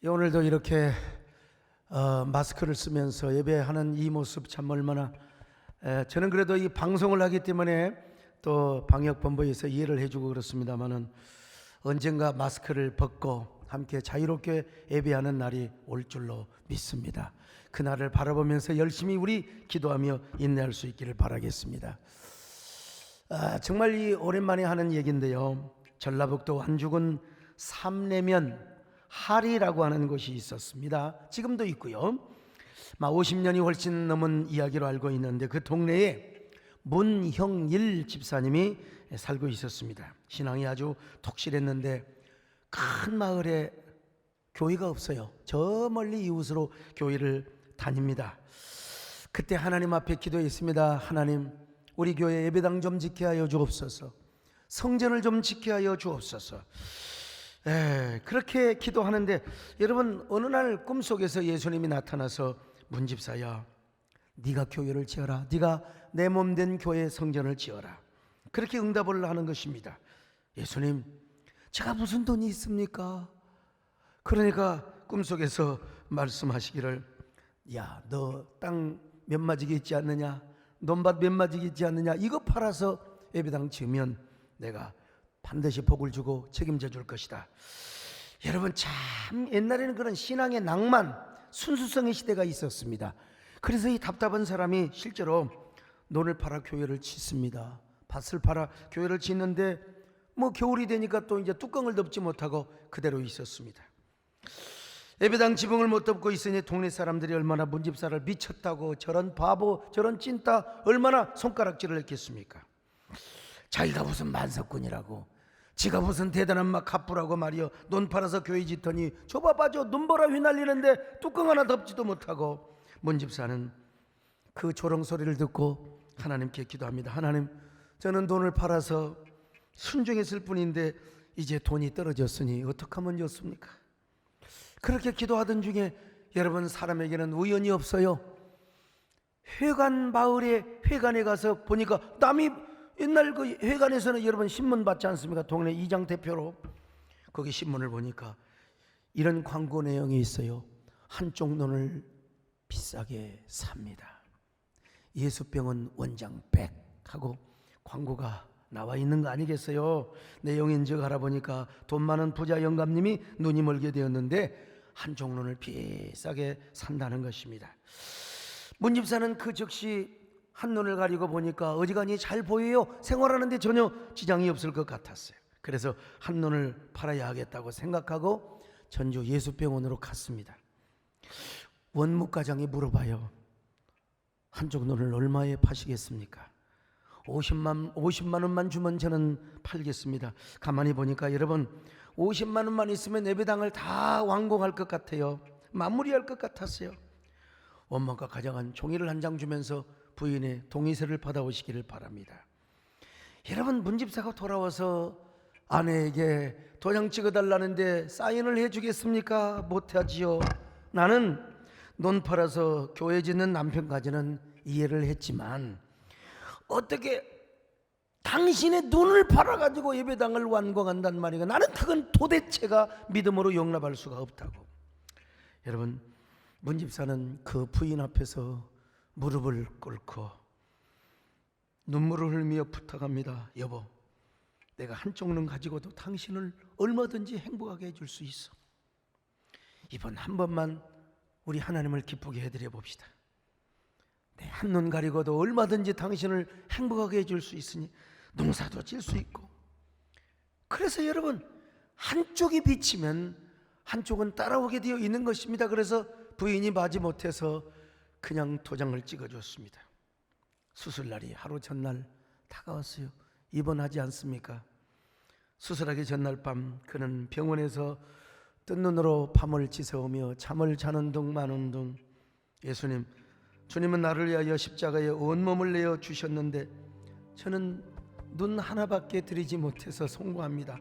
오늘도 이렇게 마스크를 쓰면서 예배하는 이 모습 참 얼마나 저는 그래도 이 방송을 하기 때문에 또 방역본부에서 이해를 해주고 그렇습니다만은 언젠가 마스크를 벗고 함께 자유롭게 예배하는 날이 올 줄로 믿습니다. 그날을 바라보면서 열심히 우리 기도하며 인내할 수 있기를 바라겠습니다. 정말 이 오랜만에 하는 얘기인데요, 전라북도 안주군 삼내면 하리라고 하는 곳이 있었습니다. 지금도 있고요. 50년이 훨씬 넘은 이야기로 알고 있는데 그 동네에 문형일 집사님이 살고 있었습니다. 신앙이 아주 독실했는데 큰 마을에 교회가 없어요. 저 멀리 이웃으로 교회를 다닙니다. 그때 하나님 앞에 기도했습니다. 하나님, 우리 교회 예배당 좀 지켜 하여 주옵소서, 성전을 좀 지켜 하여 주옵소서. 그렇게 기도하는데 여러분, 어느 날 꿈속에서 예수님이 나타나서 문집사야, 네가 교회를 지어라. 네가 내 몸 된 교회 성전을 지어라. 그렇게 응답을 하는 것입니다. 예수님, 제가 무슨 돈이 있습니까? 그러니까 꿈속에서 말씀하시기를, 야, 너 땅 몇 마지기 있지 않느냐? 논밭 몇 마지기 있지 않느냐? 이거 팔아서 예배당 지으면 내가 반드시 복을 주고 책임져 줄 것이다. 여러분, 참 옛날에는 그런 신앙의 낭만, 순수성의 시대가 있었습니다. 그래서 이 답답한 사람이 실제로 논을 팔아 교회를 짓습니다. 밭을 팔아 교회를 짓는데 겨울이 되니까 또 이제 뚜껑을 덮지 못하고 그대로 있었습니다. 예배당 지붕을 못 덮고 있으니 동네 사람들이 얼마나 문집사를 미쳤다고, 저런 바보, 저런 찐따, 얼마나 손가락질을 했겠습니까? 자기가 무슨 만석군이라고, 지가 무슨 대단한 막 갑부라고 말이요, 논 팔아서 교회 짓더니 저봐 봐줘, 눈보라 휘날리는데 뚜껑 하나 덮지도 못하고. 문집사는 그 조롱 소리를 듣고 하나님께 기도합니다. 하나님, 저는 돈을 팔아서 순종했을 뿐인데 이제 돈이 떨어졌으니 어떡하면 좋습니까? 그렇게 기도하던 중에 여러분, 사람에게는 우연이 없어요. 회관 마을에 회관에 가서 보니까 남이 옛날 그 회관에서는 여러분 신문 받지 않습니까? 동네 이장 대표로. 거기 신문을 보니까 이런 광고 내용이 있어요. 한쪽 논을 비싸게 삽니다. 예수병원 원장 100 하고 광고가 나와 있는 거 아니겠어요? 내용인즉 알아보니까 돈 많은 부자 영감님이 눈이 멀게 되었는데 한쪽 논을 비싸게 산다는 것입니다. 문집사는 그 즉시 한 눈을 가리고 보니까 어지간히 잘 보여요. 생활하는데 전혀 지장이 없을 것 같았어요. 그래서 한 눈을 팔아야 하겠다고 생각하고 전주 예수병원으로 갔습니다. 원무과장이 물어봐요. 한쪽 눈을 얼마에 파시겠습니까? 50만 원만 주면 저는 팔겠습니다. 가만히 보니까 여러분, 50만 원만 있으면 예배당을 다 완공할 것 같아요. 마무리할 것 같았어요. 원무과 가져간 종이를 한 장 주면서 부인의 동의서를 받아오시기를 바랍니다. 여러분, 문집사가 돌아와서 아내에게 도장 찍어달라는데 사인을 해주겠습니까? 못하지요. 나는 논 팔아서 교회 짓는 남편까지는 이해를 했지만 어떻게 당신의 눈을 팔아가지고 예배당을 완공한단 말이가, 나는 그건 도대체가 믿음으로 용납할 수가 없다고. 여러분, 문집사는 그 부인 앞에서 무릎을 꿇고 눈물을 흘리며 부탁합니다. 여보, 내가 한쪽 눈 가지고도 당신을 얼마든지 행복하게 해줄 수 있어. 이번 한 번만 우리 하나님을 기쁘게 해드려 봅시다. 내 한 눈 가리고도 얼마든지 당신을 행복하게 해줄 수 있으니 농사도 질 수 있고. 그래서 여러분, 한쪽이 비치면 한쪽은 따라오게 되어 있는 것입니다. 그래서 부인이 마지못해서 그냥 도장을 찍어줬습니다. 수술날이 하루 전날 다가왔어요. 입원하지 않습니까? 수술하기 전날 밤 그는 병원에서 뜬 눈으로 밤을 지새우며 잠을 자는 둥 마는 둥, 예수님, 주님은 나를 위하여 십자가에 온몸을 내어 주셨는데 저는 눈 하나밖에 드리지 못해서 송구합니다.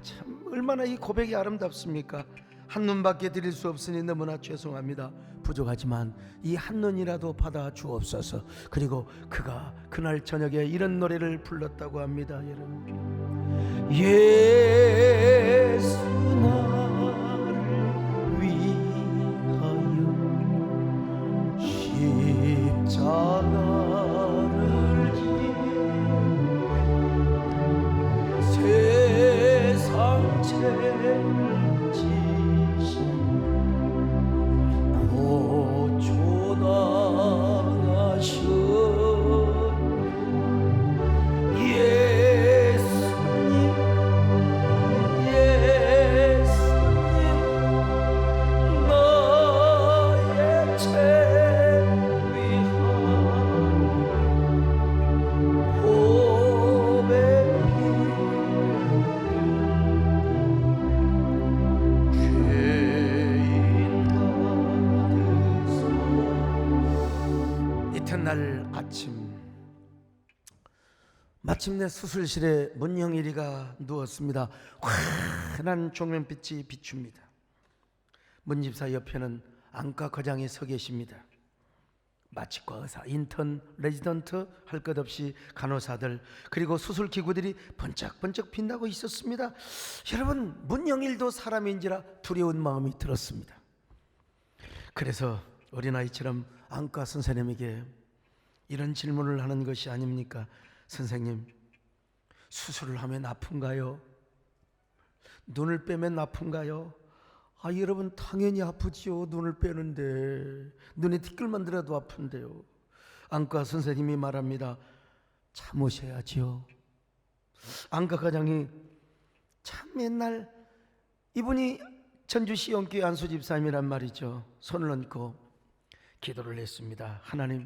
참 얼마나 이 고백이 아름답습니까? 한 눈밖에 드릴 수 없으니 너무나 죄송합니다. 부족하지만 이 한 눈이라도 받아 주옵소서. 그리고 그가 그날 저녁에 이런 노래를 불렀다고 합니다. 여러분, 예수 나를 지신 고초당하신 예수님 나의 죄 이튿날 아침 마침내 수술실에 문영일이가 누웠습니다. 환한 조명빛이 비춥니다. 문집사 옆에는 안과 과장이 서 계십니다. 마취과 의사, 인턴, 레지던트 할 것 없이 간호사들 그리고 수술기구들이 번쩍번쩍 빛나고 있었습니다. 여러분, 문영일도 사람인지라 두려운 마음이 들었습니다. 그래서 어린아이처럼 안과 선생님에게 이런 질문을 하는 것이 아닙니까? 선생님, 수술을 하면 아픈가요? 눈을 빼면 아픈가요? 여러분, 당연히 아프지요. 눈을 빼는데 눈에 티끌만 들어도 아픈데요. 안과 선생님이 말합니다. 참으셔야지요. 안과 과장이 참 옛날 이분이 전주 시온교회 안수 집사님이란 말이죠. 손을 얹고 기도를 했습니다. 하나님,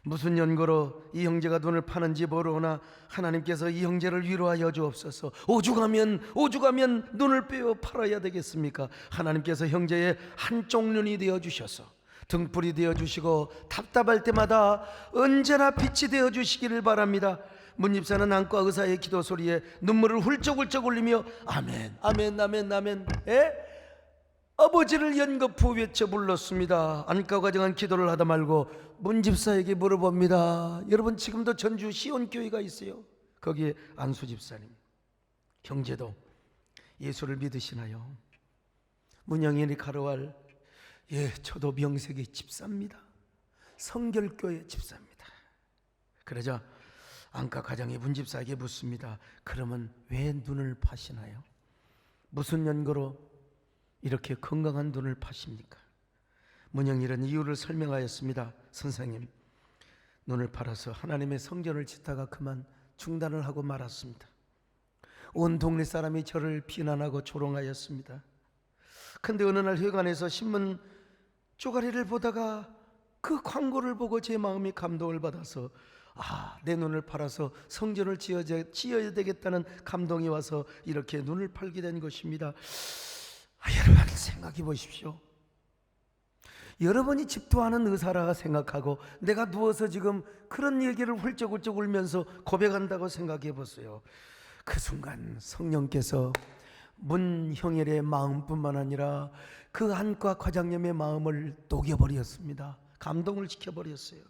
무슨 연고로 이 형제가 눈을 파는지 모르오나 하나님께서 이 형제를 위로하여 주옵소서. 오죽하면 눈을 빼어 팔아야 되겠습니까? 하나님께서 형제의 한쪽 눈이 되어 주셔서 등불이 되어 주시고 답답할 때마다 언제나 빛이 되어 주시기를 바랍니다. 문집사는 안과 의사의 기도 소리에 눈물을 훌쩍훌쩍 흘리며 아멘 아멘 아멘 아멘 아버지를 연거푸 외쳐 불렀습니다. 안과 과정은 기도를 하다 말고 문집사에게 물어봅니다. 여러분, 지금도 전주 시온교회가 있어요. 거기에 안수집사님, 형제도 예수를 믿으시나요? 문영일이 가로할 저도 명색의 집사입니다. 성결교회 집사입니다. 그러자 안과 과장이 문집사에게 묻습니다. 그러면 왜 눈을 파시나요? 무슨 연고로 이렇게 건강한 눈을 파십니까? 문영일은 이유를 설명하였습니다. 선생님, 눈을 팔아서 하나님의 성전을 짓다가 그만 중단을 하고 말았습니다. 온 동네 사람이 저를 비난하고 조롱하였습니다. 근데 어느 날 회관에서 신문 쪼가리를 보다가 그 광고를 보고 제 마음이 감동을 받아서 내 눈을 팔아서 성전을 지어야 되겠다는 감동이 와서 이렇게 눈을 팔게 된 것입니다. 여러분, 생각해 보십시오. 여러분이 집도하는 의사라 생각하고 내가 누워서 지금 그런 얘기를 훌쩍훌쩍 울면서 고백한다고 생각해 보세요. 그 순간 성령께서 문형일의 마음뿐만 아니라 그 안과 과장님의 마음을 녹여버렸습니다. 감동을 시켜버렸어요.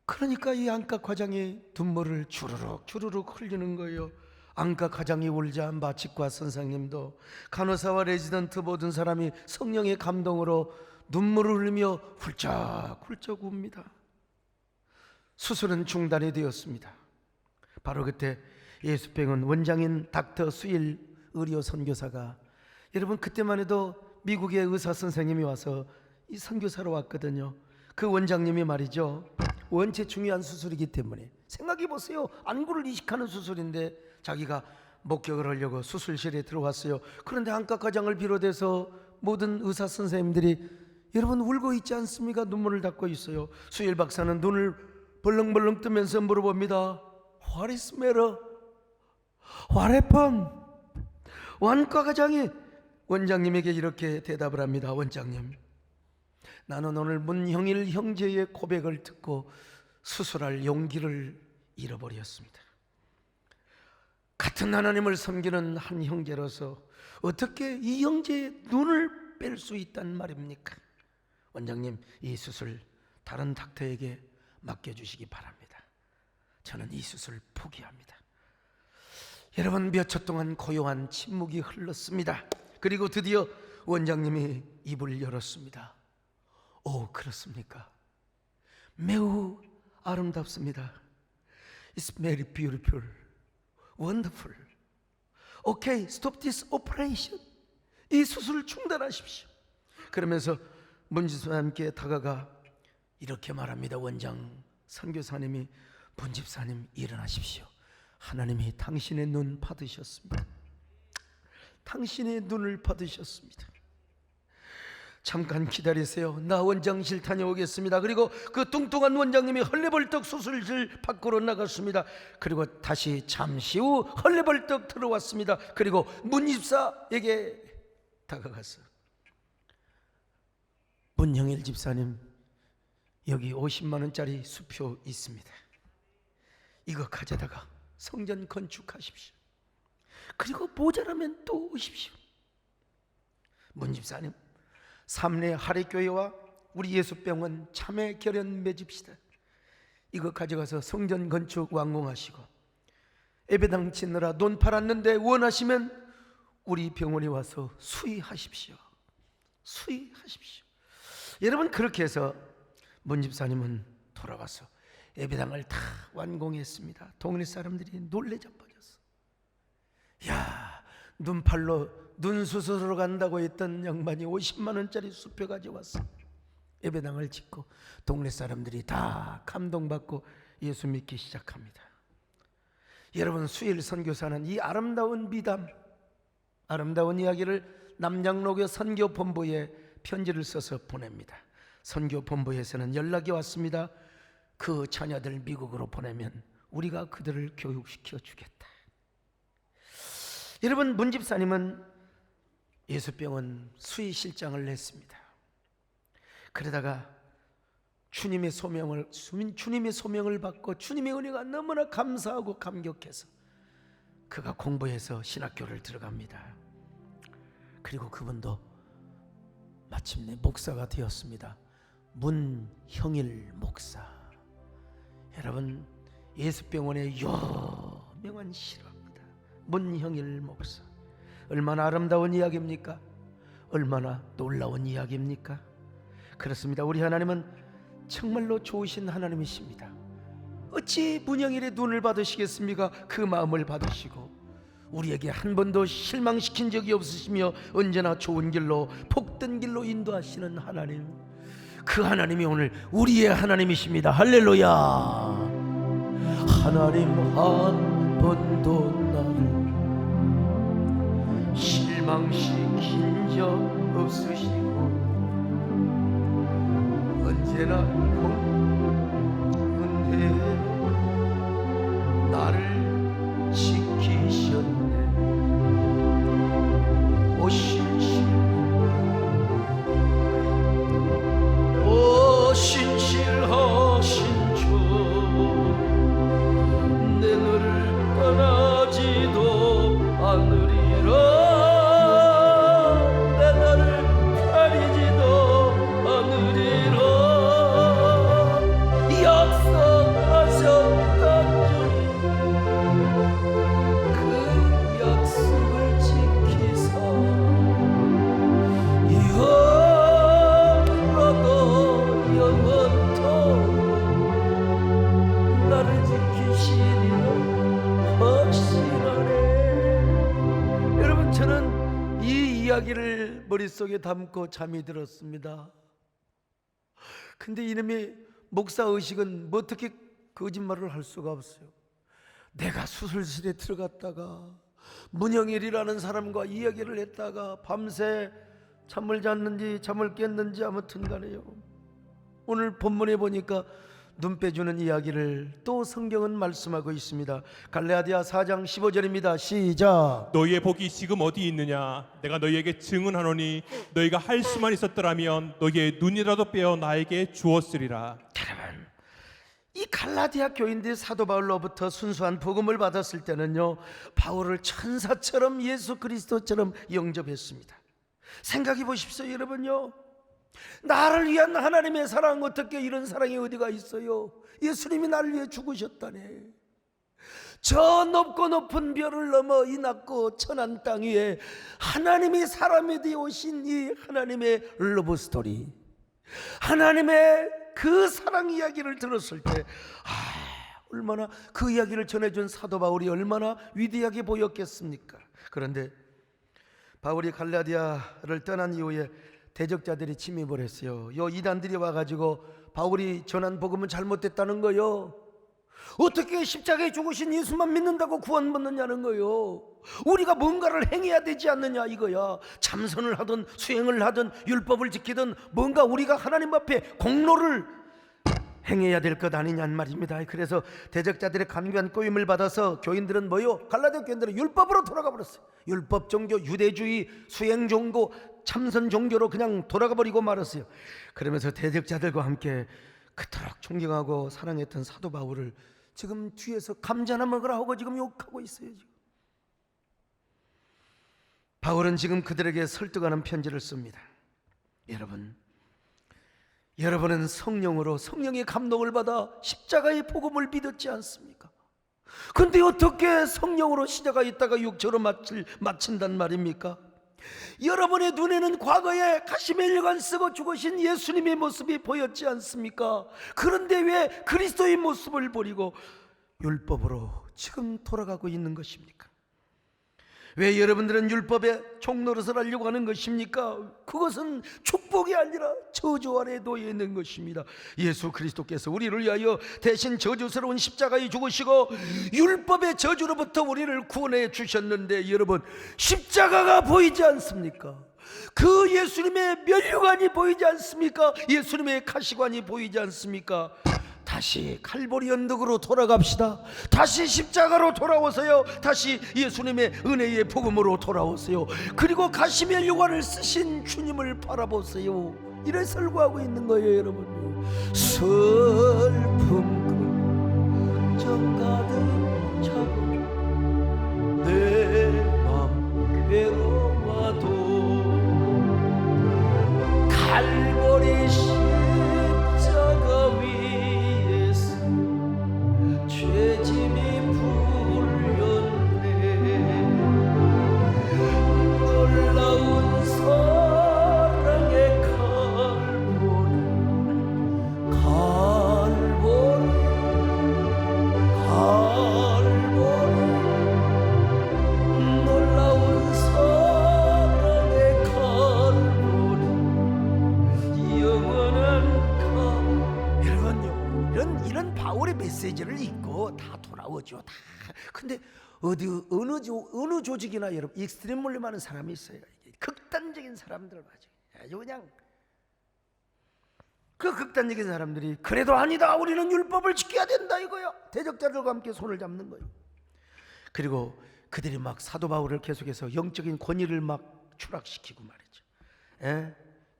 그러니까 이 안과 과장이 눈물을 주르륵 흘리는 거예요. 안과 과장이 울자 마취과 선생님도 간호사와 레지던트 모든 사람이 성령의 감동으로 눈물을 흘리며 훌쩍훌쩍 웁니다. 수술은 중단이 되었습니다. 바로 그때 예수병원 원장인 닥터 수일 의료 선교사가, 여러분, 그때만 해도 미국의 의사 선생님이 와서 이 선교사로 왔거든요. 그 원장님이 말이죠, 원체 중요한 수술이기 때문에 생각해 보세요. 안구를 이식하는 수술인데 자기가 목격을 하려고 수술실에 들어왔어요. 그런데 안과 과장을 비롯해서 모든 의사 선생님들이 여러분 울고 있지 않습니까? 눈물을 닦고 있어요. 수일 박사는 눈을 벌렁벌렁 뜨면서 물어봅니다. What is matter? What happened? 안과 과장이 원장님에게 이렇게 대답을 합니다. 원장님, 나는 오늘 문형일 형제의 고백을 듣고 수술할 용기를 잃어버렸습니다. 같은 하나님을 섬기는 한 형제로서 어떻게 이 형제의 눈을 뺄 수 있단 말입니까? 원장님, 이 수술 다른 닥터에게 맡겨주시기 바랍니다. 저는 이 수술 포기합니다. 여러분, 몇 초 동안 고요한 침묵이 흘렀습니다. 그리고 드디어 원장님이 입을 열었습니다. 오, 그렇습니까? 매우 아름답습니다. It's very beautiful, wonderful. 오케이, stop this operation. 이 수술을 중단하십시오. 그러면서 문집사님께 다가가 이렇게 말합니다. 원장 선교사님이, 문집사님 일어나십시오. 하나님이 당신의 눈 받으셨습니다. 당신의 눈을 받으셨습니다. 잠깐 기다리세요. 나 원장실 다녀오겠습니다. 그리고 그 뚱뚱한 원장님이 헐레벌떡 수술실 밖으로 나갔습니다. 그리고 다시 잠시 후 헐레벌떡 들어왔습니다. 그리고 문집사에게 다가가서, 문형일 집사님, 여기 50만 원짜리 수표 있습니다. 이거 가져다가 성전 건축하십시오. 그리고 모자라면 또 오십시오. 문집사님, 삼례 하례교회와 우리 예수병원 참회 결연 맺읍시다. 이거 가져가서 성전 건축 완공하시고 예배당 짓느라 돈 팔았는데 원하시면 우리 병원에 와서 수의하십시오. 수의하십시오. 여러분, 그렇게 해서 문집사님은 돌아와서 예배당을 다 완공했습니다. 동네 사람들이 놀래 자빠졌어. 야, 눈팔로 눈 수술하러 간다고 했던 양반이 50만 원짜리 수표 가져왔어. 예배당을 짓고 동네 사람들이 다 감동받고 예수 믿기 시작합니다. 여러분, 수일 선교사는 이 아름다운 미담, 아름다운 이야기를 남양로교 선교본부에 편지를 써서 보냅니다. 선교본부에서는 연락이 왔습니다. 그 자녀들 미국으로 보내면 우리가 그들을 교육시켜 주겠다. 여러분, 문집사님은 예수병원 수의실장을 냈습니다. 그러다가 주님의 소명을 받고 주님의 은혜가 너무나 감사하고 감격해서 그가 공부해서 신학교를 들어갑니다. 그리고 그분도 마침내 목사가 되었습니다. 문형일 목사. 여러분, 예수병원의 유명한 실화입니다. 문형일 목사. 얼마나 아름다운 이야기입니까? 얼마나 놀라운 이야기입니까? 그렇습니다. 우리 하나님은 정말로 좋으신 하나님이십니다. 어찌 문형일의 눈을 받으시겠습니까? 그 마음을 받으시고 우리에게 한 번도 실망시킨 적이 없으시며 언제나 좋은 길로, 복된 길로 인도하시는 하나님, 그 하나님이 오늘 우리의 하나님이십니다. 할렐루야. 하나님 한 번도 나를 실망시킨 적 없으시고 언제나 은혜로 나를 지키셨네. 오 신실하신 주, 내 너를 떠나지도 않으리라. 내 너를 버리지도 않으리라. 약속하셨던 주님, 그 약속을 지키사 영원토록 나를 지키시리라 확신하네. 여러분, 저는 이 이야기를 머릿속에 담고 잠이 들었습니다. 근데 이놈의 목사 의식은 뭐 어떻게 거짓말을 할 수가 없어요. 내가 수술실에 들어갔다가 문영일이라는 사람과 이야기를 했다가 밤새 잠을 잤는지 잠을 깼는지 아무튼 간에요, 오늘 본문에 보니까 눈 빼주는 이야기를 또 성경은 말씀하고 있습니다. 갈라디아 4장 15절입니다. 시작. 너희의 복이 지금 어디 있느냐? 내가 너희에게 증언하노니 너희가 할 수만 있었더라면 너희의 눈이라도 빼어 나에게 주었으리라. 여러분, 이 갈라디아 교인들이 사도 바울로부터 순수한 복음을 받았을 때는요, 바울을 천사처럼 예수 그리스도처럼 영접했습니다. 생각해 보십시오. 여러분요, 나를 위한 하나님의 사랑, 어떻게 이런 사랑이 어디가 있어요? 예수님이 나를 위해 죽으셨다네. 저 높고 높은 별을 넘어 이 낮고 천한 땅 위에 하나님이 사람이 되어 오신 이 하나님의 러브 스토리, 하나님의 그 사랑 이야기를 들었을 때, 얼마나 그 이야기를 전해준 사도 바울이 얼마나 위대하게 보였겠습니까? 그런데 바울이 갈라디아를 떠난 이후에 대적자들이 침입을 했어요. 요 이단들이 와가지고 바울이 전한 복음은 잘못됐다는 거요. 어떻게 십자가에 죽으신 예수만 믿는다고 구원 받느냐는 거요. 우리가 뭔가를 행해야 되지 않느냐 이거야. 참선을 하든 수행을 하든 율법을 지키든 뭔가 우리가 하나님 앞에 공로를 행해야 될 것 아니냐는 말입니다. 그래서 대적자들의 간교한 꼬임을 받아서 교인들은 뭐요? 갈라디아 교인들은 율법으로 돌아가 버렸어요. 율법 종교, 유대주의, 수행 종교, 참선 종교로 그냥 돌아가 버리고 말았어요. 그러면서 대적자들과 함께 그토록 존경하고 사랑했던 사도 바울을 지금 뒤에서 감자나 먹으라 하고 지금 욕하고 있어요. 지금. 바울은 지금 그들에게 설득하는 편지를 씁니다. 여러분은 성령으로 성령의 감동을 받아 십자가의 복음을 믿었지 않습니까? 근데 어떻게 성령으로 시작하 있다가 육체로 마친단 말입니까? 여러분의 눈에는 과거에 가시멜리관 쓰고 죽으신 예수님의 모습이 보였지 않습니까? 그런데 왜 그리스도의 모습을 버리고 율법으로 지금 돌아가고 있는 것입니까? 왜 여러분들은 율법의 종노릇을 하려고 하는 것입니까? 그것은 축복이 아니라 저주 아래 놓여 있는 것입니다. 예수 그리스도께서 우리를 위하여 대신 저주스러운 십자가에 죽으시고 율법의 저주로부터 우리를 구원해 주셨는데, 여러분 십자가가 보이지 않습니까? 그 예수님의 면류관이 보이지 않습니까? 예수님의 가시관이 보이지 않습니까? 다시 칼보리 언덕으로 돌아갑시다. 다시 십자가로 돌아오세요. 다시 예수님의 은혜의 복음으로 돌아오세요. 그리고 가시멜리관을 쓰신 주님을 바라보세요. 이래 설교하고 있는 거예요, 여러분. 슬픔 걱정 가득 차고 내 맘 괴로워도 칼보리 십자가 위에서 죄짐이 풀렸네. 놀라운 사랑의 칼보리 놀라운 사랑의 칼보리 영원한 여러분요, 이런 바울의 메시지를 읽고 다 돌아오죠. 다. 근데 어느 조직이나 여러분 익스트림물로 많은 사람이 있어요. 극단적인 사람들 맞아요. 아주 그냥 그 극단적인 사람들이 그래도 아니다, 우리는 율법을 지켜야 된다 이거야. 대적자들과 함께 손을 잡는 거예요. 그리고 그들이 막 사도 바울을 계속해서 영적인 권위를 막 추락시키고 말이죠.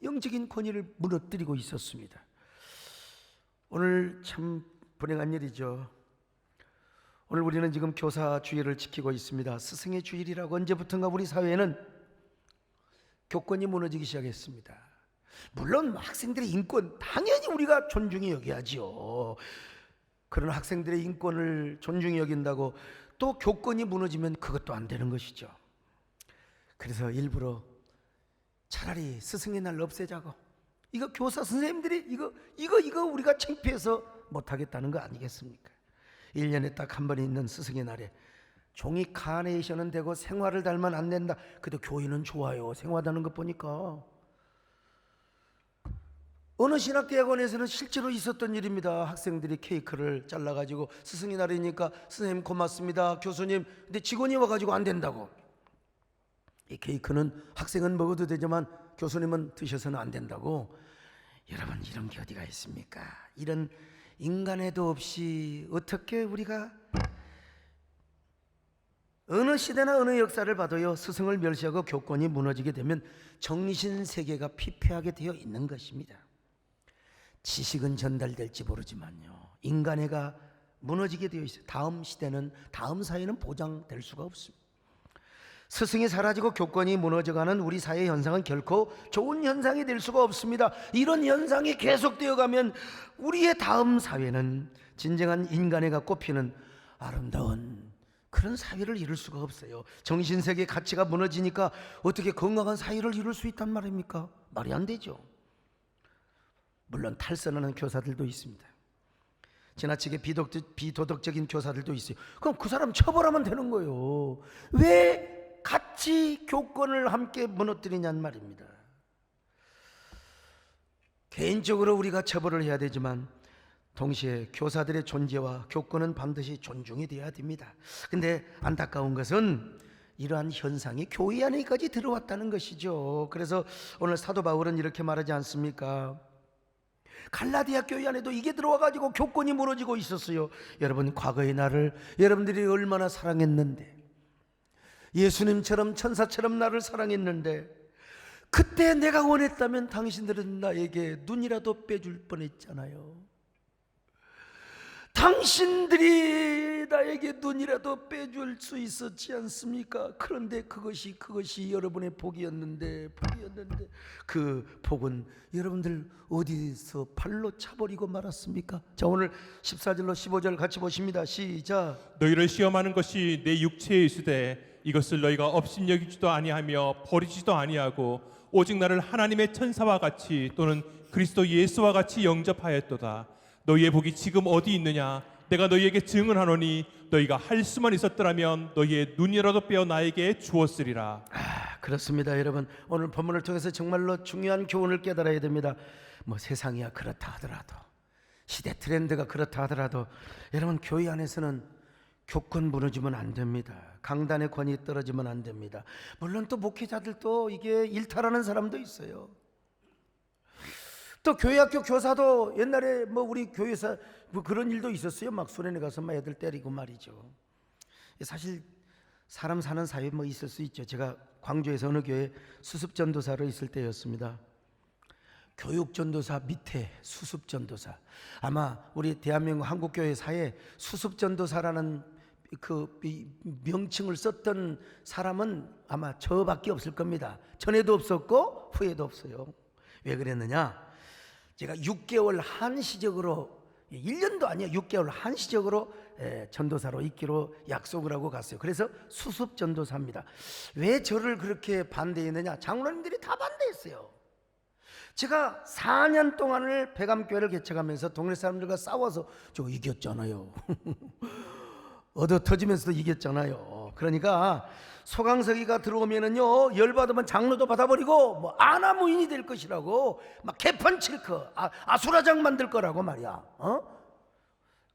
영적인 권위를 무너뜨리고 있었습니다. 오늘 참 불행한 일이죠. 오늘 우리는 지금 교사 주일을 지키고 있습니다. 스승의 주일이라고. 언제부턴가 우리 사회에는 교권이 무너지기 시작했습니다. 물론 학생들의 인권 당연히 우리가 존중히 여겨야지요. 그런 학생들의 인권을 존중히 여긴다고 또 교권이 무너지면 그것도 안 되는 것이죠. 그래서 일부러 차라리 스승의 날 없애자고, 이거 교사 선생님들이 이거 우리가 창피해서 못하겠다는 거 아니겠습니까? 1년에 딱 한 번 있는 스승의 날에 종이 카네이션은 되고 생화를 달면 안 된다. 그래도 교인은 좋아요. 생화다는 것 보니까. 어느 신학대학원에서는 실제로 있었던 일입니다. 학생들이 케이크를 잘라가지고 스승의 날이니까 선생님 고맙습니다, 교수님. 근데 직원이 와가지고 안 된다고. 이 케이크는 학생은 먹어도 되지만 교수님은 드셔서는 안 된다고. 여러분, 이런 게 어디가 있습니까? 이런 인간애도 없이 어떻게 우리가 어느 시대나 어느 역사를 봐도요, 스승을 멸시하고 교권이 무너지게 되면 정신 세계가 피폐하게 되어 있는 것입니다. 지식은 전달될지 모르지만요, 인간애가 무너지게 되어 있어요. 다음 시대는, 다음 사회는 보장될 수가 없습니다. 스승이 사라지고 교권이 무너져가는 우리 사회 현상은 결코 좋은 현상이 될 수가 없습니다. 이런 현상이 계속되어 가면 우리의 다음 사회는 진정한 인간애가 꽃피는 아름다운 그런 사회를 이룰 수가 없어요. 정신세계 가치가 무너지니까 어떻게 건강한 사회를 이룰 수 있단 말입니까? 말이 안 되죠. 물론 탈선하는 교사들도 있습니다. 지나치게 비도덕적인 교사들도 있어요. 그럼 그 사람 처벌하면 되는 거예요. 왜 같이 교권을 함께 무너뜨리냐는 말입니다. 개인적으로 우리가 처벌을 해야 되지만 동시에 교사들의 존재와 교권은 반드시 존중이 되어야 됩니다. 근데 안타까운 것은 이러한 현상이 교회 안에까지 들어왔다는 것이죠. 그래서 오늘 사도 바울은 이렇게 말하지 않습니까? 갈라디아 교회 안에도 이게 들어와가지고 교권이 무너지고 있었어요. 여러분, 과거의 나를 여러분들이 얼마나 사랑했는데, 예수님처럼 천사처럼 나를 사랑했는데, 그때 내가 원했다면 당신들은 나에게 눈이라도 빼줄 뻔했잖아요. 당신들이 나에게 눈이라도 빼줄 수 있었지 않습니까? 그런데 그것이 여러분의 복이었는데 그 복은 여러분들 어디서 발로 차버리고 말았습니까? 자, 오늘 14절로 15절 같이 보십니다. 시작. 너희를 시험하는 것이 내 육체에 있으되 이것을 너희가 업신여기지도 아니하며 버리지도 아니하고 오직 나를 하나님의 천사와 같이 또는 그리스도 예수와 같이 영접하였도다. 너희의 복이 지금 어디 있느냐? 내가 너희에게 증언하노니 너희가 할 수만 있었더라면 너희의 눈이라도 빼어 나에게 주었으리라. 그렇습니다. 여러분, 오늘 본문을 통해서 정말로 중요한 교훈을 깨달아야 됩니다. 뭐 세상이야 그렇다 하더라도, 시대 트렌드가 그렇다 하더라도, 여러분, 교회 안에서는 교권 무너지면 안 됩니다. 강단의 권위 떨어지면 안 됩니다. 물론 또 목회자들도 이게 일탈하는 사람도 있어요. 또 교회학교 교사도 옛날에 뭐 우리 교회에서 뭐 그런 일도 있었어요. 막 수련회 가서 막 애들 때리고 말이죠. 사실 사람 사는 사이에 뭐 있을 수 있죠. 제가 광주에서 어느 교회 수습전도사로 있을 때였습니다. 교육전도사 밑에 수습전도사. 아마 우리 대한민국 한국교회사에 수습전도사라는 그 명칭을 썼던 사람은 아마 저밖에 없을 겁니다. 전에도 없었고 후에도 없어요. 왜 그랬느냐? 제가 6개월 한시적으로, 1년도 아니야, 6개월 한시적으로 전도사로 있기로 약속을 하고 갔어요. 그래서 수습 전도사입니다. 왜 저를 그렇게 반대했느냐? 장로님들이 다 반대했어요. 제가 4년 동안을 백암교회를 개척하면서 동네 사람들과 싸워서 저 이겼잖아요. 얻어 터지면서도 이겼잖아요. 그러니까 소강석이가 들어오면은요, 열받으면 장로도 받아버리고 뭐 아나무인이 될 것이라고 막 개판 칠 거, 아수라장 만들 거라고 말이야.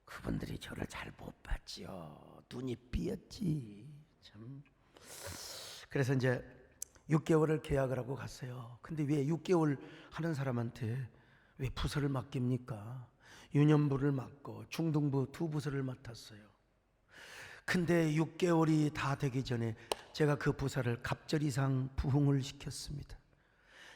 그분들이 저를 잘 못 봤지요. 눈이 삐었지. 참. 그래서 이제 6개월을 계약을 하고 갔어요. 근데 왜 6개월 하는 사람한테 왜 부서를 맡깁니까? 유년부를 맡고 중등부 2부서를 맡았어요. 근데 6개월이 다 되기 전에 제가 그 부사를 갑절 이상 부흥을 시켰습니다.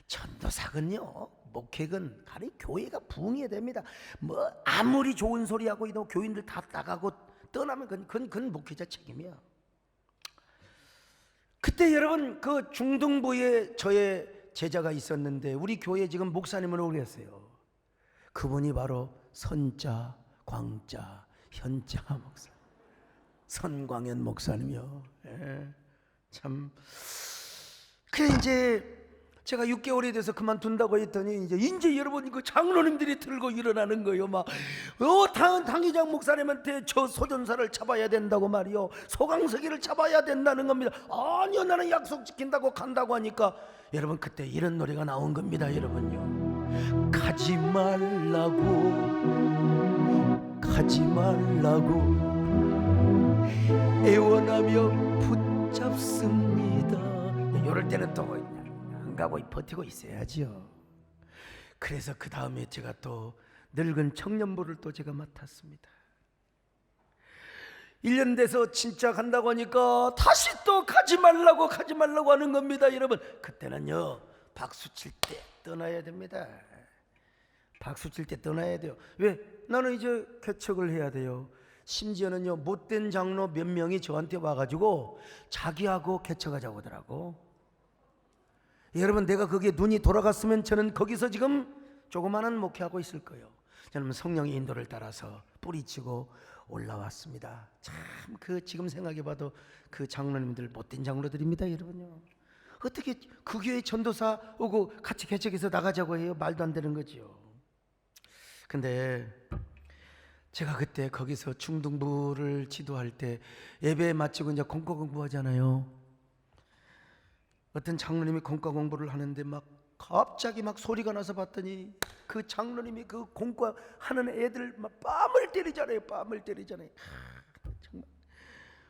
전도사건요, 목회건 가리 교회가 부흥해야 됩니다. 뭐 아무리 좋은 소리 하고 이도 교인들 다 따가고 떠나면 그건 목회자 책임이야. 그때 여러분, 그 중등부에 저의 제자가 있었는데 우리 교회에 지금 목사님으로 오셨어요. 그분이 바로 선자, 광자, 현자 목사, 선광현 목사님이요. 참. 그래 이제 제가 6개월이 돼서 그만둔다고 했더니 이제 여러분 그 장로님들이 들고 일어나는 거예요. 막 당의장 목사님한테 저 소전사를 잡아야 된다고 말이요, 소강석이를 잡아야 된다는 겁니다. 아니요, 나는 약속 지킨다고 간다고 하니까 여러분 그때 이런 노래가 나온 겁니다. 여러분요, 가지 말라고 애원하며 붙잡습니다. 이럴 때는 또 안 가고 버티고 있어야지요. 그래서 그 다음에 제가 또 늙은 청년부를 또 제가 맡았습니다. 1년 돼서 진짜 간다고 하니까 다시 또 가지 말라고 하는 겁니다. 여러분, 그때는요, 박수 칠 때 떠나야 됩니다. 박수 칠 때 떠나야 돼요. 왜? 나는 이제 개척을 해야 돼요. 심지어는요, 못된 장로 몇 명이 저한테 와가지고 자기하고 개척하자고 하더라고. 여러분, 내가 거기에 눈이 돌아갔으면 저는 거기서 지금 조그마한 목회하고 있을 거예요. 저는 성령의 인도를 따라서 뿌리치고 올라왔습니다. 참, 지금 생각해봐도 그 장로님들 못된 장로들입니다. 여러분요, 어떻게 그 교회 전도사 오고 같이 개척해서 나가자고 해요? 말도 안 되는 거죠. 근데 제가 그때 거기서 중등부를 지도할 때 예배 마치고 이제 공부하잖아요. 어떤 장로님이 공과 공부를 하는데 막 갑자기 막 소리가 나서 봤더니 그 장로님이 그 공과 하는 애들 막 뺨을 때리잖아요. 뺨을 때리잖아요. 정말.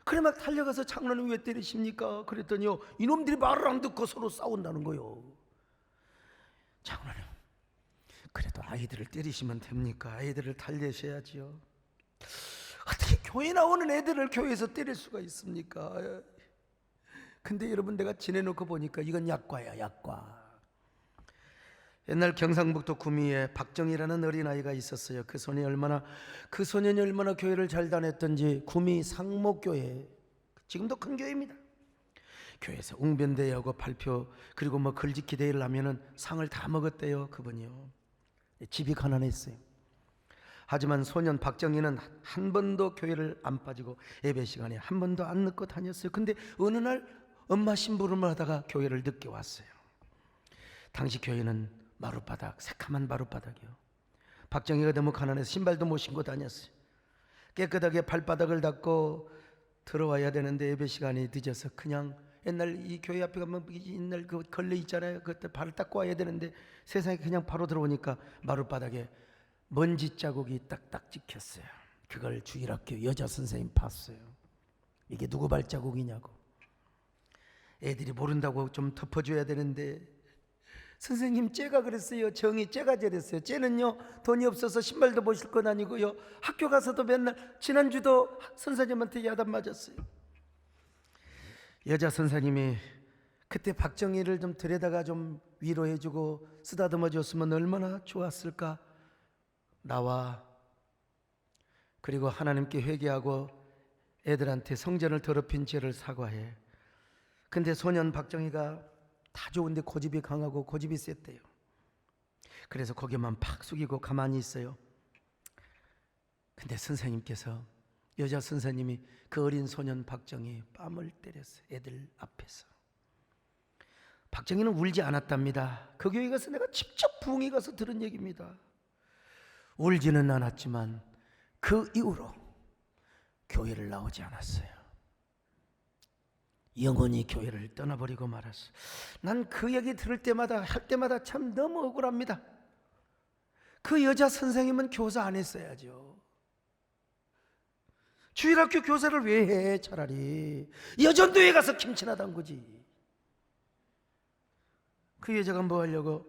그래 막 달려가서 장로님 왜 때리십니까? 그랬더니요, 이놈들이 말을 안 듣고 서로 싸운다는 거요. 장로님, 그래도 아이들을 때리시면 됩니까? 아이들을 달래셔야지요. 어떻게 교회 나오는 애들을 교회에서 때릴 수가 있습니까? 근데 여러분, 내가 지내놓고 보니까 이건 약과야, 약과. 옛날 경상북도 구미에 박정희라는 어린아이가 있었어요. 그 소년이 얼마나 교회를 잘 다녔던지 구미 상목교회, 지금도 큰 교회입니다. 교회에서 웅변대회하고 발표, 그리고 뭐 글짓기 대회를 하면은 상을 다 먹었대요. 그분이요. 집이 가난했어요. 하지만 소년 박정희는 한 번도 교회를 안 빠지고 예배 시간에 한 번도 안 늦고 다녔어요. 근데 어느 날 엄마 심부름을 하다가 교회를 늦게 왔어요. 당시 교회는 마룻바닥, 새카만 마룻바닥이요. 박정희가 너무 가난해서 신발도 못 신고 다녔어요. 깨끗하게 발바닥을 닦고 들어와야 되는데 예배 시간이 늦어서 그냥 옛날 이 교회 앞에 가면 옛날 그 걸레 있잖아요. 그때 발을 닦고 와야 되는데 세상에 그냥 바로 들어오니까 마룻바닥에 먼지 자국이 딱딱 찍혔어요. 그걸 주일학교 여자 선생님 봤어요. 이게 누구 발자국이냐고. 애들이 모른다고 좀 덮어줘야 되는데 선생님, 쟤가 그랬어요. 정이 쟤가 저랬어요. 쟤는요 돈이 없어서 신발도 못 신고 다니고요, 학교 가서도 맨날 지난주도 선생님한테 야단 맞았어요. 여자 선생님이 그때 박정희를 좀 들여다가 좀 위로해주고 쓰다듬어 줬으면 얼마나 좋았을까. 나와, 그리고 하나님께 회개하고 애들한테 성전을 더럽힌 죄를 사과해. 근데 소년 박정희가 다 좋은데 고집이 강하고 고집이 셌대요. 그래서 고개만 팍 숙이고 가만히 있어요. 근데 선생님께서, 여자 선생님이 그 어린 소년 박정희 뺨을 때렸어요. 애들 앞에서. 박정희는 울지 않았답니다. 그 교회 가서 내가 직접 부흥회 가서 들은 얘기입니다. 울지는 않았지만 그 이후로 교회를 나오지 않았어요. 영원히 교회를 떠나버리고 말았어. 난 그 얘기 들을 때마다 할 때마다 참 너무 억울합니다. 그 여자 선생님은 교사 안 했어야죠. 주일학교 교사를 왜 해? 차라리 여전도에 가서 김치나 담그지. 그 여자가 뭐 하려고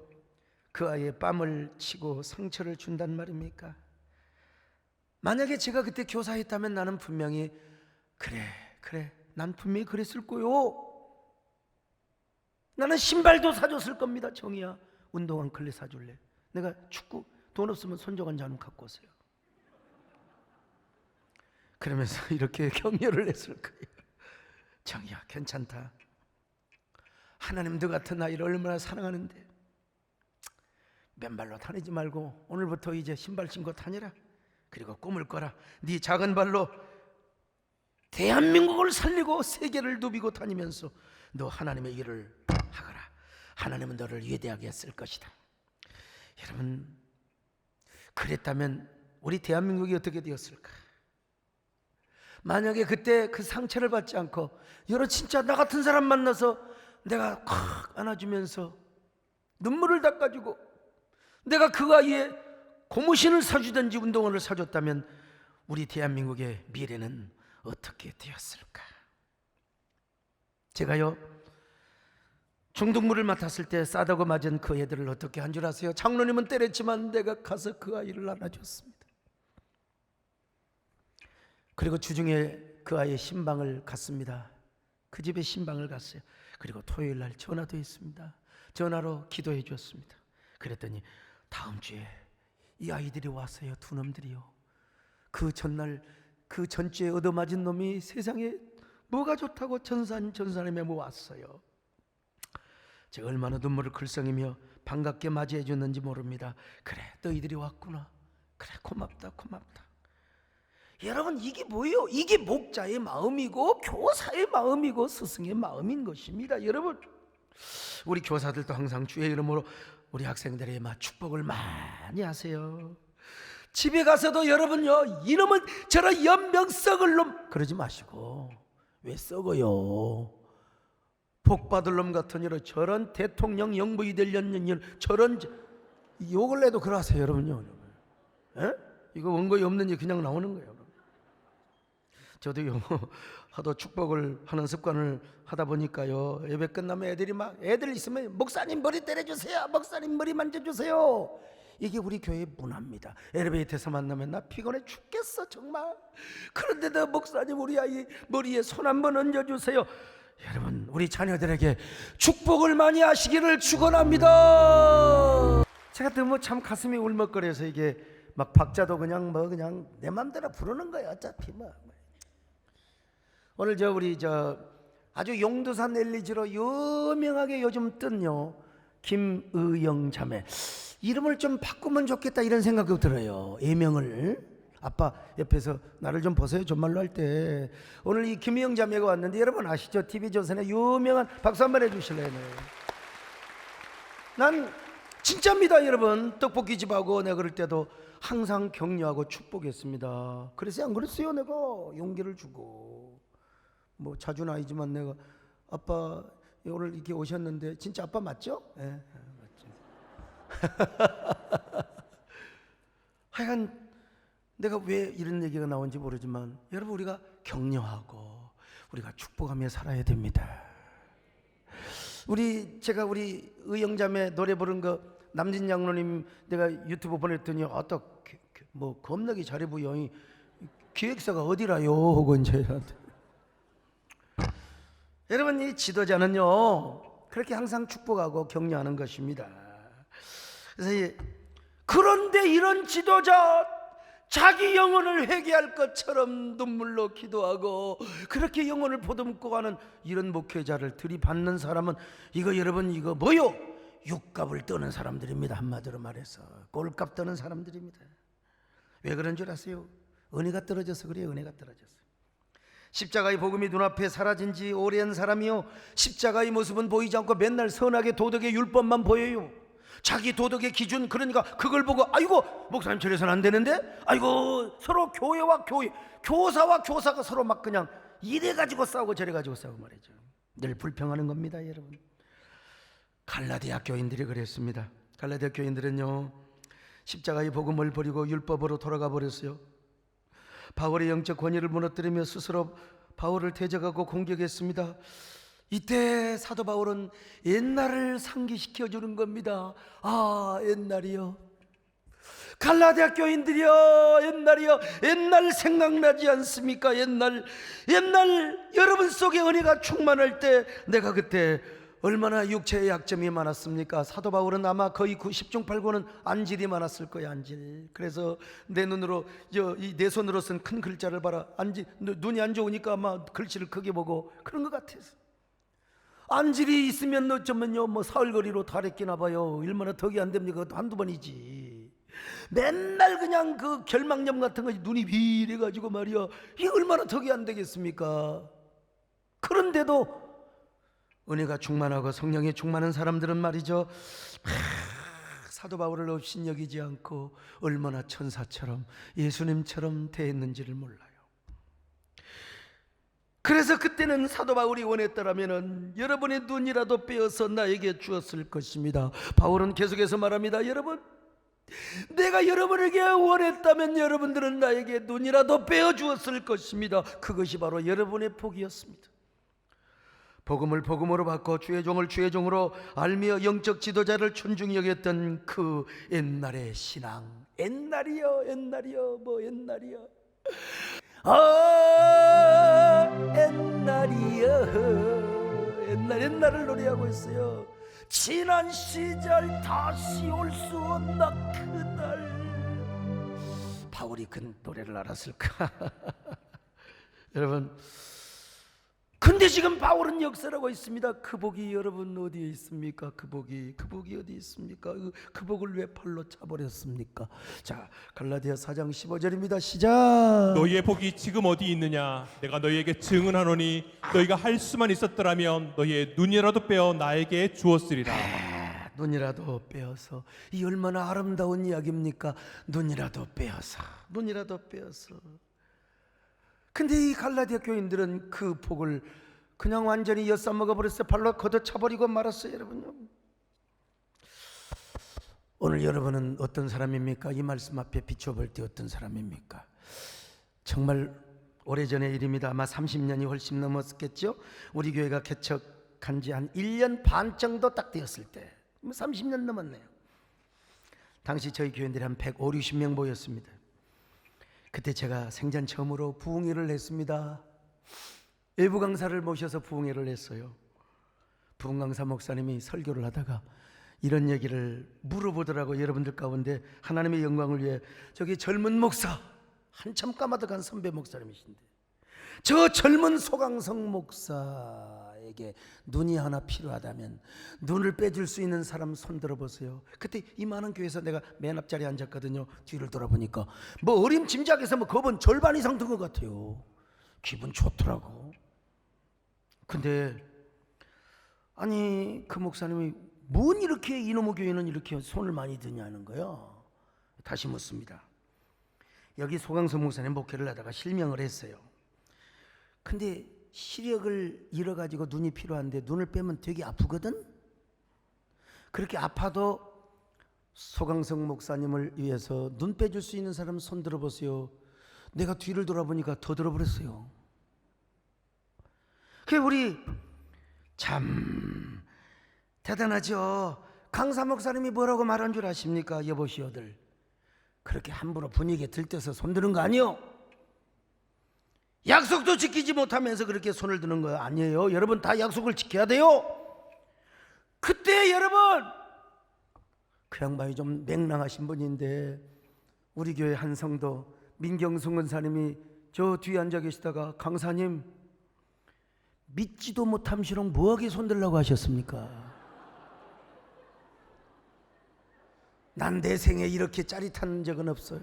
그 아이의 뺨을 치고 상처를 준단 말입니까? 만약에 제가 그때 교사했다면 나는 분명히 그래 난 분명히 그랬을 거요. 나는 신발도 사줬을 겁니다. 정희야, 운동 한 클레 사줄래? 내가 축구 돈 없으면 손정한 잔 갖고 오세요. 그러면서 이렇게 격려를 했을 거예요. 정희야, 괜찮다. 하나님 너 같은 아이를 얼마나 사랑하는데 맨발로 다니지 말고 오늘부터 이제 신발 신고 다니라. 그리고 꿈을 꿔라. 네 작은 발로 대한민국을 살리고 세계를 누비고 다니면서 너 하나님의 일을 하거라. 하나님은 너를 위대하게 쓸 것이다. 여러분, 그랬다면 우리 대한민국이 어떻게 되었을까? 만약에 그때 그 상처를 받지 않고 여러 진짜 나 같은 사람 만나서 내가 콱 안아주면서 눈물을 닦아주고 내가 그 아이의 고무신을 사주든지 운동화를 사줬다면 우리 대한민국의 미래는 어떻게 되었을까? 제가요 중등부를 맡았을 때 싸다고 맞은 그 애들을 어떻게 한 줄 아세요? 장로님은 때렸지만 내가 가서 그 아이를 안아줬습니다. 그리고 주중에 그 아이의 신방을 갔습니다. 그 집에 신방을 갔어요. 그리고 토요일 날 전화도 했습니다. 전화로 기도해 줬습니다. 그랬더니 다음 주에 이 아이들이 왔어요. 두 놈들이요. 그 전날 그 전주에 얻어맞은 놈이 세상에 뭐가 좋다고 전사님에 왔어요. 제가 얼마나 눈물을 글썽이며 반갑게 맞이해 줬는지 모릅니다. 그래, 너희들이 왔구나. 그래, 고맙다. 여러분, 이게 뭐예요? 이게 목자의 마음이고 교사의 마음이고 스승의 마음인 것입니다. 여러분, 우리 교사들도 항상 주의 이름으로 우리 학생들의 축복을 많이 하세요. 집에 가서도 여러분요, 이놈은 저런 연병 썩을 놈 그러지 마시고, 왜 썩어요? 복 받을 놈 같은 이런 저런 대통령 영부이 되려는 저런 욕을 내도 그러세요 여러분요. 에? 이거 원고에 없는 게 그냥 나오는 거예요. 여러분. 저도요 하도 축복을 하는 습관을 하다 보니까요 예배 끝나면 애들 있으면 목사님 머리 때려주세요, 목사님 머리 만져주세요. 이게 우리 교회의 문화입니다. 엘리베이터에서 만나면 나 피곤해 죽겠어 정말. 그런데도 목사님 우리 아이 머리에 손 한번 얹어주세요. 여러분 우리 자녀들에게 축복을 많이 하시기를 축원합니다. 제가 너무 참 가슴이 울먹거려서 이게 막 박자도 그냥 내 맘대로 부르는 거예요. 어차피 오늘 우리 아주 용두산 엘리지로 유명하게 요즘 뜬요 김의영 자매 이름을 좀 바꾸면 좋겠다 이런 생각도 들어요. 예명을. 아빠 옆에서 나를 좀 보세요. 존말로 할 때 오늘 이 김의영 자매가 왔는데 여러분 아시죠? TV조선의 유명한 박수 한번 해주실래요? 난 진짜입니다 여러분. 떡볶이집하고 내가 그럴 때도 항상 격려하고 축복했습니다. 그래서 안 그랬어요. 내가 용기를 주고 자주는 아니지만 내가 아빠 오늘 이렇게 오셨는데 진짜 아빠 맞죠? 네, 맞죠. 하여간 내가 왜 이런 얘기가 나온지 모르지만 여러분 우리가 격려하고 우리가 축복하며 살아야 됩니다. 제가 우리 의영자매 노래 부른 거 남진 장로님 내가 유튜브 보냈더니 겁나게 잘해 보여. 기획사가 어디라요? 하고 이제 저한테. 여러분 이 지도자는요 그렇게 항상 축복하고 격려하는 것입니다. 그래서 그런데 이런 지도자 자기 영혼을 회개할 것처럼 눈물로 기도하고 그렇게 영혼을 보듬고 가는 이런 목회자를 들이받는 사람은 여러분 뭐요? 육값을 떠는 사람들입니다. 한마디로 말해서 꼴값 떠는 사람들입니다. 왜 그런 줄 아세요? 은혜가 떨어져서 그래요. 은혜가 떨어져서. 십자가의 복음이 눈앞에 사라진 지 오랜 사람이요 십자가의 모습은 보이지 않고 맨날 선하게 도덕의 율법만 보여요. 자기 도덕의 기준, 그러니까 그걸 보고 아이고 목사님 저래서는 안 되는데, 아이고 서로 교회와 교사와 교사가 서로 막 그냥 이래가지고 싸우고 저래가지고 싸우고 말이죠. 늘 불평하는 겁니다 여러분. 갈라디아 교인들이 그랬습니다. 갈라디아 교인들은요 십자가의 복음을 버리고 율법으로 돌아가 버렸어요. 바울의 영적 권위를 무너뜨리며 스스로 바울을 대적하고 공격했습니다. 이때 사도 바울은 옛날을 상기시켜 주는 겁니다. 아 옛날이요, 갈라디아 교인들이요, 옛날이요, 옛날 생각나지 않습니까? 옛날 여러분 속에 은혜가 충만할 때 내가 그때 얼마나 육체의 약점이 많았습니까? 사도 바울은 아마 거의 10중 8구는 안질이 많았을 거예요. 안질. 그래서 내 눈으로 내 손으로 쓴 큰 글자를 봐라. 눈이 안 좋으니까 아마 글씨를 크게 보고 그런 것 같아서. 안질이 있으면 어쩌면요 사흘거리로 다랬기나 봐요. 얼마나 덕이 안 됩니까? 그것도 한두 번이지. 맨날 그냥 그 결막염 같은 거 눈이 비래가지고 말이야, 이게 얼마나 덕이 안 되겠습니까? 그런데도 은혜가 충만하고 성령이 충만한 사람들은 말이죠, 사도 바울을 업신여기지 않고 얼마나 천사처럼 예수님처럼 대했는지를 몰라요. 그래서 그때는 사도 바울이 원했더라면 여러분의 눈이라도 빼어서 나에게 주었을 것입니다. 바울은 계속해서 말합니다. 여러분, 내가 여러분에게 원했다면 여러분들은 나에게 눈이라도 빼어주었을 것입니다. 그것이 바로 여러분의 복이었습니다. 복음을 복음으로 바꿔 주의 종을 주의 종으로 알며 영적 지도자를 존중히 여겼던 그 옛날의 신앙. 옛날이요 옛날이요. 옛날을 노래하고 있어요. 지난 시절 다시 올 수 없나 그날. 바울이 그 노래를 알았을까? 여러분, 근데 지금 바울은 역설하고 있습니다. 그 복이 여러분 어디에 있습니까? 그 복이 어디 있습니까? 그 복을 왜 팔로 차버렸습니까? 자, 갈라디아 4장 15절입니다. 시작. 너희의 복이 지금 어디 있느냐? 내가 너희에게 증언하노니 너희가 할 수만 있었더라면 너희의 눈이라도 빼어 나에게 주었으리라. 눈이라도 빼어서. 이 얼마나 아름다운 이야기입니까? 눈이라도 빼어서. 근데 이 갈라디아 교인들은 그 복을 그냥 완전히 엿싸먹어 버렸어요. 발로 걷어차버리고 말았어요. 여러분요, 오늘 여러분은 어떤 사람입니까? 이 말씀 앞에 비춰볼 때 어떤 사람입니까? 정말 오래전의 일입니다. 아마 30년이 훨씬 넘었겠죠. 우리 교회가 개척한 지 한 1년 반 정도 딱 되었을 때, 30년 넘었네요. 당시 저희 교인들이 한 150, 60명 모였습니다. 그때 제가 생전 처음으로 부흥회를 했습니다. 외부 강사를 모셔서 부흥회를 했어요. 부흥 강사 목사님이 설교를 하다가 이런 얘기를 물어보더라고요. 여러분들 가운데 하나님의 영광을 위해 저기 젊은 목사, 한참 까마득한 선배 목사님이신데, 저 젊은 소강성 목사에게 눈이 하나 필요하다면 눈을 빼줄 수 있는 사람 손 들어보세요. 그때 이 많은 교회에서 내가 맨 앞자리에 앉았거든요. 뒤를 돌아보니까 뭐 어림짐작해서 뭐 겁은 절반 이상 든 것 같아요. 기분 좋더라고. 근데 아니 그 목사님이 뭔 이렇게 이놈의 교회는 이렇게 손을 많이 드냐는 거예요. 다시 묻습니다. 여기 소강성 목사님 목회를 하다가 실명을 했어요. 근데 시력을 잃어가지고 눈이 필요한데 눈을 빼면 되게 아프거든. 그렇게 아파도 소강성 목사님을 위해서 눈 빼줄 수 있는 사람 손 들어보세요. 내가 뒤를 돌아보니까 더 들어버렸어요. 그 우리 참 대단하죠. 강사 목사님이 뭐라고 말한 줄 아십니까? 여보시오들, 그렇게 함부로 분위기에 들떠서 손드는 거 아니요. 약속도 지키지 못하면서 그렇게 손을 드는 거 아니에요. 여러분 다 약속을 지켜야 돼요. 그때 여러분, 그 양반이 좀 맹랑하신 분인데 우리 교회 한 성도 민경승 권사님이 저 뒤에 앉아 계시다가 강사님 믿지도 못함시롱 뭐하게 손들라고 하셨습니까? 난 내 생에 이렇게 짜릿한 적은 없어요.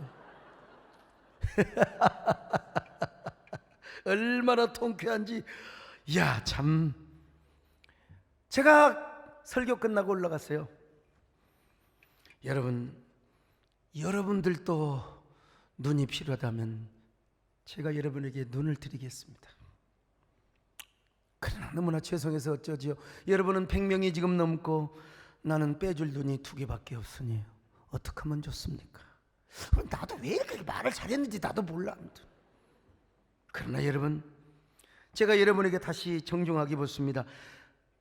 얼마나 통쾌한지. 야, 참. 제가 설교 끝나고 올라갔어요. 여러분들도 눈이 필요하다면 제가 여러분에게 눈을 드리겠습니다. 그러나 너무나 죄송해서 어쩌지요. 여러분은 100명이 지금 넘고 나는 빼줄 눈이 2개밖에 없으니 어떻게 하면 좋습니까? 나도 왜 그렇게 말을 잘했는지 나도 몰라. 그러나 여러분, 제가 여러분에게 다시 정중하게 묻습니다.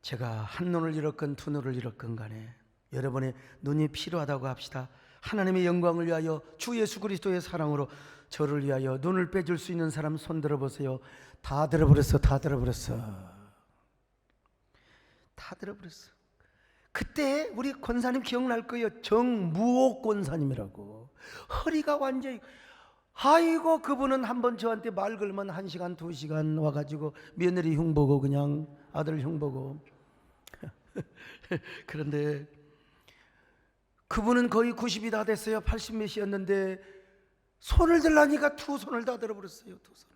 제가 한 눈을 잃었건 2눈을 잃었건 간에 여러분의 눈이 필요하다고 합시다. 하나님의 영광을 위하여 주 예수 그리스도의 사랑으로 저를 위하여 눈을 빼줄 수 있는 사람 손 들어보세요. 다 들어버렸어. 다 들어버렸어. 다 들어버렸어. 그때 우리 권사님 기억날 거예요. 정무옥 권사님이라고. 허리가 완전히, 아이고 그분은 한번 저한테 말 걸면 1시간 2시간 와가지고 며느리 흉보고 그냥 아들 흉보고 그런데 그분은 거의 90이 다 됐어요. 80 몇이었는데 손을 들라니까 2손을 다 들어버렸어요. 2손.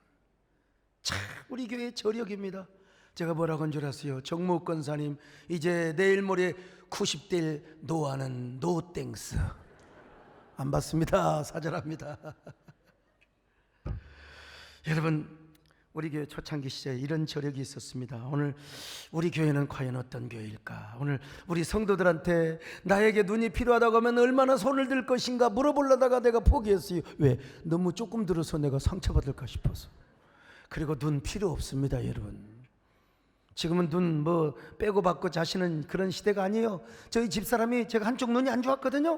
참 우리 교회 저력입니다. 제가 뭐라고 한 줄 아세요? 정무욱 권사님 이제 내일 모레 90대 노하는 노땡스. 안 받습니다. 사절합니다. 여러분, 우리 교회 초창기 시절에 이런 저력이 있었습니다. 오늘 우리 교회는 과연 어떤 교회일까? 오늘 우리 성도들한테 나에게 눈이 필요하다고 하면 얼마나 손을 들 것인가 물어보려다가 내가 포기했어요. 왜? 너무 조금 들어서 내가 상처받을까 싶어서. 그리고 눈 필요 없습니다. 여러분, 지금은 눈 뭐 빼고 받고 자시는 그런 시대가 아니에요. 저희 집사람이, 제가 한쪽 눈이 안 좋았거든요.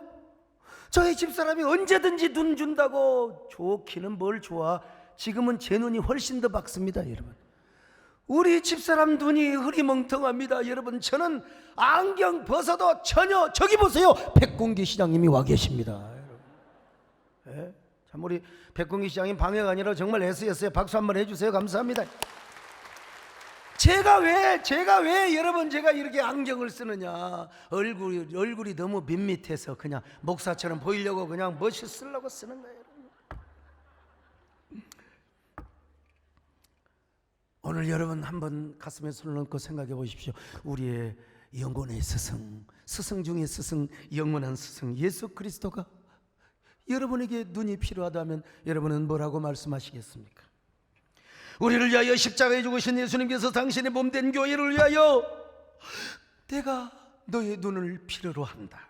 저희 집사람이 언제든지 눈 준다고. 좋기는 뭘 좋아. 지금은 제 눈이 훨씬 더 밝습니다. 여러분, 우리 집사람 눈이 흐리멍텅합니다. 여러분, 저는 안경 벗어도 전혀, 저기 보세요, 백공기 시장님이 와 계십니다. 여러분. 네? 참 우리 백공기 시장님 방해가 아니라 정말 애쓰였어요. 박수 한번 해주세요. 감사합니다. 제가 왜 여러분 제가 이렇게 안경을 쓰느냐? 얼굴이 너무 밋밋해서 그냥 목사처럼 보이려고 그냥 멋있으려고 쓰는 거예요. 오늘 여러분 한번 가슴에 손을 얹고 생각해 보십시오. 우리의 영혼의 스승 중에 스승, 영원한 스승 예수 그리스도가 여러분에게 눈이 필요하다면 여러분은 뭐라고 말씀하시겠습니까? 우리를 위하여 십자가에 죽으신 예수님께서 당신의 몸된 교회를 위하여 내가 너의 눈을 필요로 한다.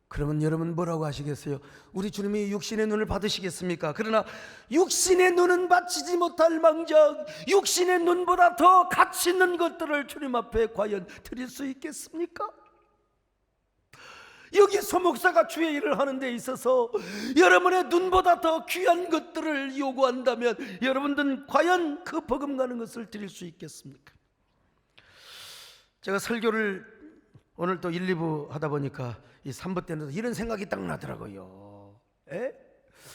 그러면 여러분 뭐라고 하시겠어요? 우리 주님이 육신의 눈을 받으시겠습니까? 그러나 육신의 눈은 받치지 못할 망정 육신의 눈보다 더 가치 있는 것들을 주님 앞에 과연 드릴 수 있겠습니까? 여기 소목사가 주의 일을 하는 데 있어서 여러분의 눈보다 더 귀한 것들을 요구한다면 여러분들은 과연 그 버금가는 것을 드릴 수 있겠습니까? 제가 설교를 오늘 또 1, 2부 하다 보니까 이 3부 때는 이런 생각이 딱 나더라고요.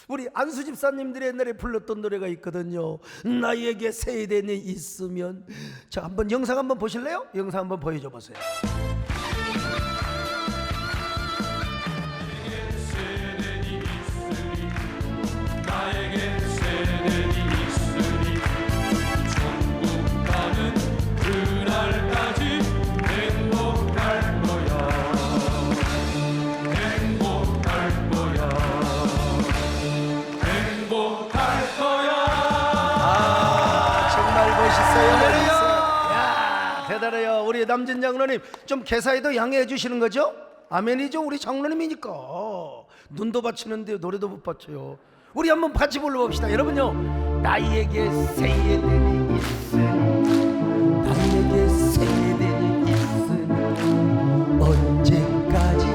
우리 안수 집사님들이 옛날에 불렀던 노래가 있거든요. 나에게 세대는 있으면. 자, 한번 영상 한번 보실래요? 영상 한번 보여줘 보세요. 대단해요. 우리 남진 장로님 좀 개사에도 양해해 주시는 거죠? 아멘이죠. 우리 장로님이니까 눈도 받치는데 노래도 못 받쳐요. 우리 한번 같이 불러봅시다. 여러분요, 나에게 세대는 있으니 나에게 세대는 있으니 언제까지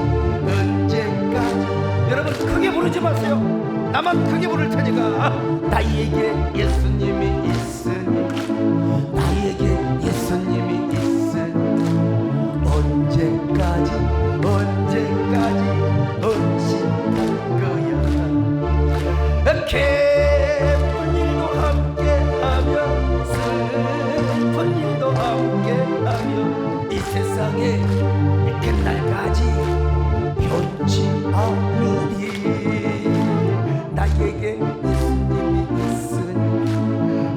여러분 크게 부르지 마세요. 나만 크게 부를 테니까. 나에게 예수님이 있으니 나에게 예수님이 있으니 언제까지 언제할 거야. 기쁜 일도 함께하며 슬픈 일도 함께하며 이 세상에 끝날까지 변치 않으리. 나에게 예수님이 있으니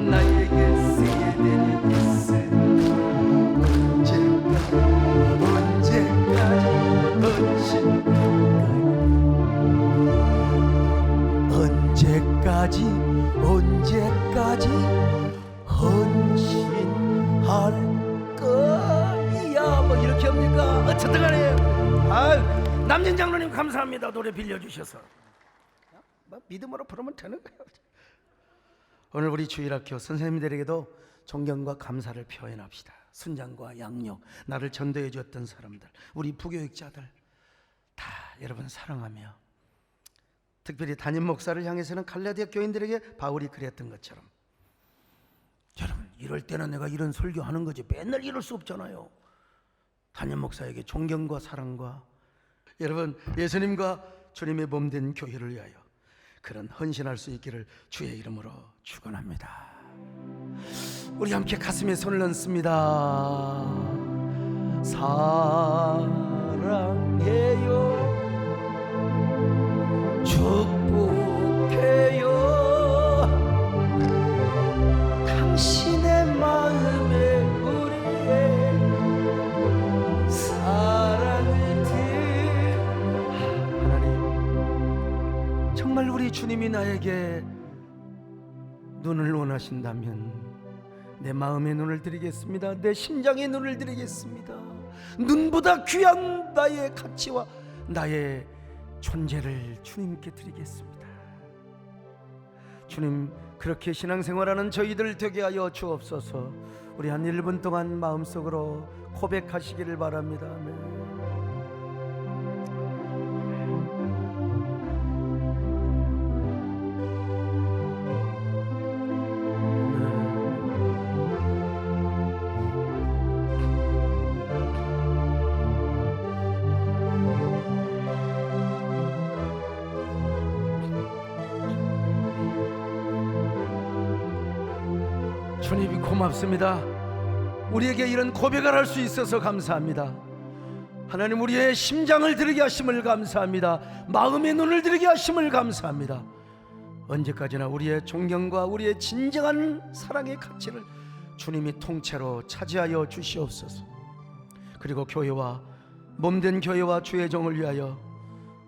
나에게 세대는 있으니 언제까지 헌신할 거야. 뭐 이렇게 합니까? 어쨌든 간에 남진 장로님 감사합니다. 노래 빌려주셔서 믿음으로 부르면 되는 거예요. 오늘 우리 주일학교 선생님들에게도 존경과 감사를 표현합시다. 순장과 양육, 나를 전도해 주었던 사람들, 우리 부교육자들 다 여러분 사랑하며, 특별히 담임 목사를 향해서는 갈라디아 교인들에게 바울이 그랬던 것처럼, 여러분 이럴 때는 내가 이런 설교하는 거지 맨날 이럴 수 없잖아요. 담임 목사에게 존경과 사랑과, 여러분 예수님과 주님의 몸된 교회를 위하여 그런 헌신할 수 있기를 주의 이름으로 축원합니다. 우리 함께 가슴에 손을 얹습니다. 사랑해요, 축복해요, 당신의 마음에 우리의 사랑을 하나님, 정말 우리 주님이 나에게 눈을 원하신다면 내 마음의 눈을 드리겠습니다. 내 심장의 눈을 드리겠습니다. 눈보다 귀한 나의 가치와 나의 존재를 주님께 드리겠습니다. 주님, 그렇게 신앙생활하는 저희들 되게 하여 주옵소서. 우리 한 1분 동안 마음속으로 고백하시기를 바랍니다. 아멘. 주님이 고맙습니다. 우리에게 이런 고백을 할 수 있어서 감사합니다. 하나님, 우리의 심장을 드리게 하심을 감사합니다. 마음의 눈을 드리게 하심을 감사합니다. 언제까지나 우리의 존경과 우리의 진정한 사랑의 가치를 주님이 통째로 차지하여 주시옵소서. 그리고 교회와 몸된 교회와 주의 종을 위하여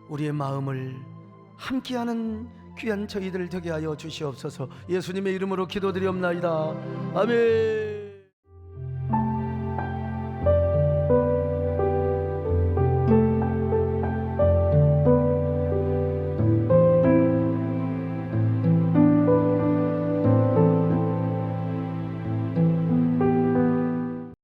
우리의 마음을 함께하는 귀한 저희들 되게 하여 주시옵소서. 예수님의 이름으로 기도드리옵나이다. 아멘.